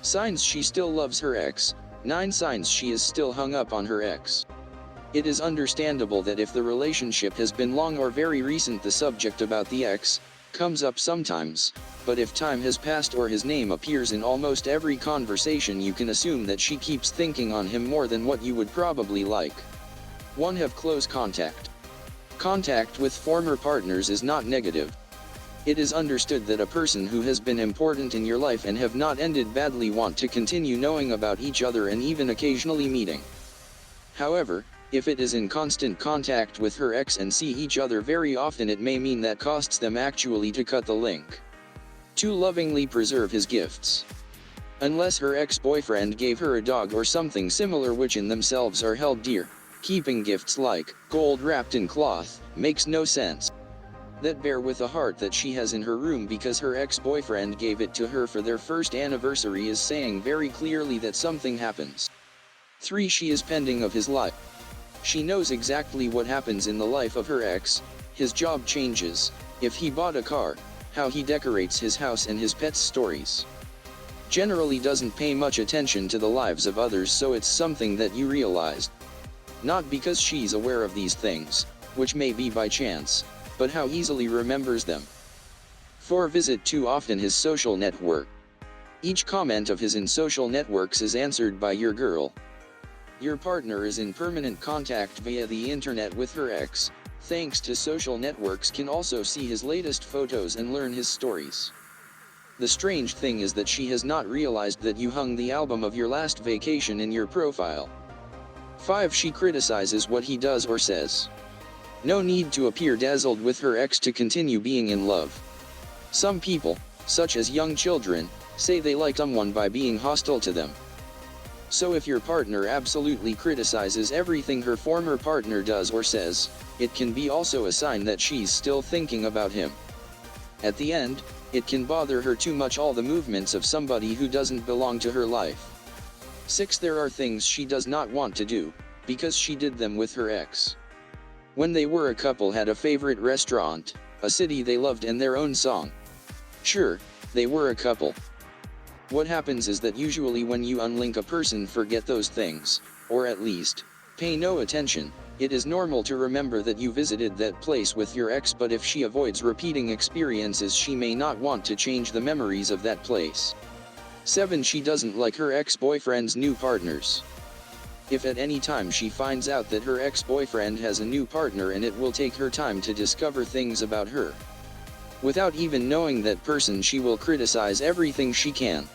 Signs she still loves her ex. 9 signs she is still hung up on her ex. It is understandable that if the relationship has been long or very recent, the subject about the ex comes up sometimes, but if time has passed or his name appears in almost every conversation, you can assume that she keeps thinking on him more than what you would probably like. 1. Have close contact. Contact with former partners is not negative. It is understood that a person who has been important in your life and have not ended badly want to continue knowing about each other and even occasionally meeting. However, if it is in constant contact with her ex and see each other very often, it may mean that costs them actually to cut the link. 2. Lovingly preserve his gifts. Unless her ex-boyfriend gave her a dog or something similar which in themselves are held dear, keeping gifts like gold wrapped in cloth makes no sense. That bear with a heart that she has in her room because her ex-boyfriend gave it to her for their first anniversary is saying very clearly that something happens. 3. She is pending of his life. She knows exactly what happens in the life of her ex, his job changes, if he bought a car, how he decorates his house and his pets' stories. Generally doesn't pay much attention to the lives of others, so it's something that you realized. Not because she's aware of these things, which may be by chance, but how easily remembers them. 4. Visit too often his social network. Each comment of his in social networks is answered by your girl. Your partner is in permanent contact via the internet with her ex, thanks to social networks, can also see his latest photos and learn his stories. The strange thing is that she has not realized that you hung the album of your last vacation in your profile. 5. She criticizes what he does or says. No need to appear dazzled with her ex to continue being in love. Some people, such as young children, say they like someone by being hostile to them. So if your partner absolutely criticizes everything her former partner does or says, it can be also a sign that she's still thinking about him. At the end, it can bother her too much, all the movements of somebody who doesn't belong to her life. 6. There are things she does not want to do, because she did them with her ex. When they were a couple, had a favorite restaurant, a city they loved and their own song. Sure, they were a couple. What happens is that usually when you unlink a person, forget those things, or at least, pay no attention. It is normal to remember that you visited that place with your ex, but if she avoids repeating experiences, she may not want to change the memories of that place. 7. She doesn't like her ex-boyfriend's new partners. If at any time she finds out that her ex-boyfriend has a new partner, and it will take her time to discover things about her. Without even knowing that person, she will criticize everything she can.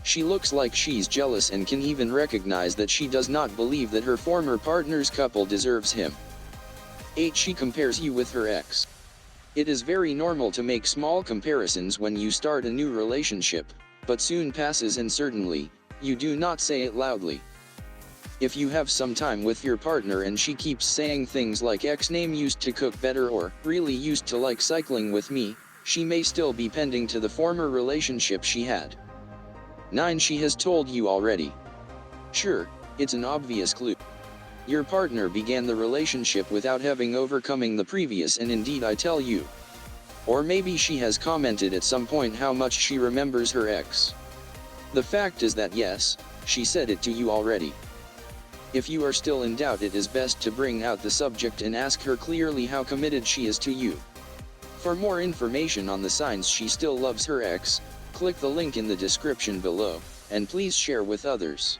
She looks like she's jealous and can even recognize that she does not believe that her former partner's couple deserves him. 8. She compares you with her ex. It is very normal to make small comparisons when you start a new relationship, but soon passes and certainly, you do not say it loudly. If you have some time with your partner and she keeps saying things like X name used to cook better or really used to like cycling with me, she may still be pending to the former relationship she had. 9. She has told you already. Sure, it's an obvious clue. Your partner began the relationship without having overcoming the previous, and indeed I tell you. Or maybe she has commented at some point how much she remembers her ex. The fact is that yes, she said it to you already. If you are still in doubt, it is best to bring out the subject and ask her clearly how committed she is to you. For more information on the signs she still loves her ex, click the link in the description below, and please share with others.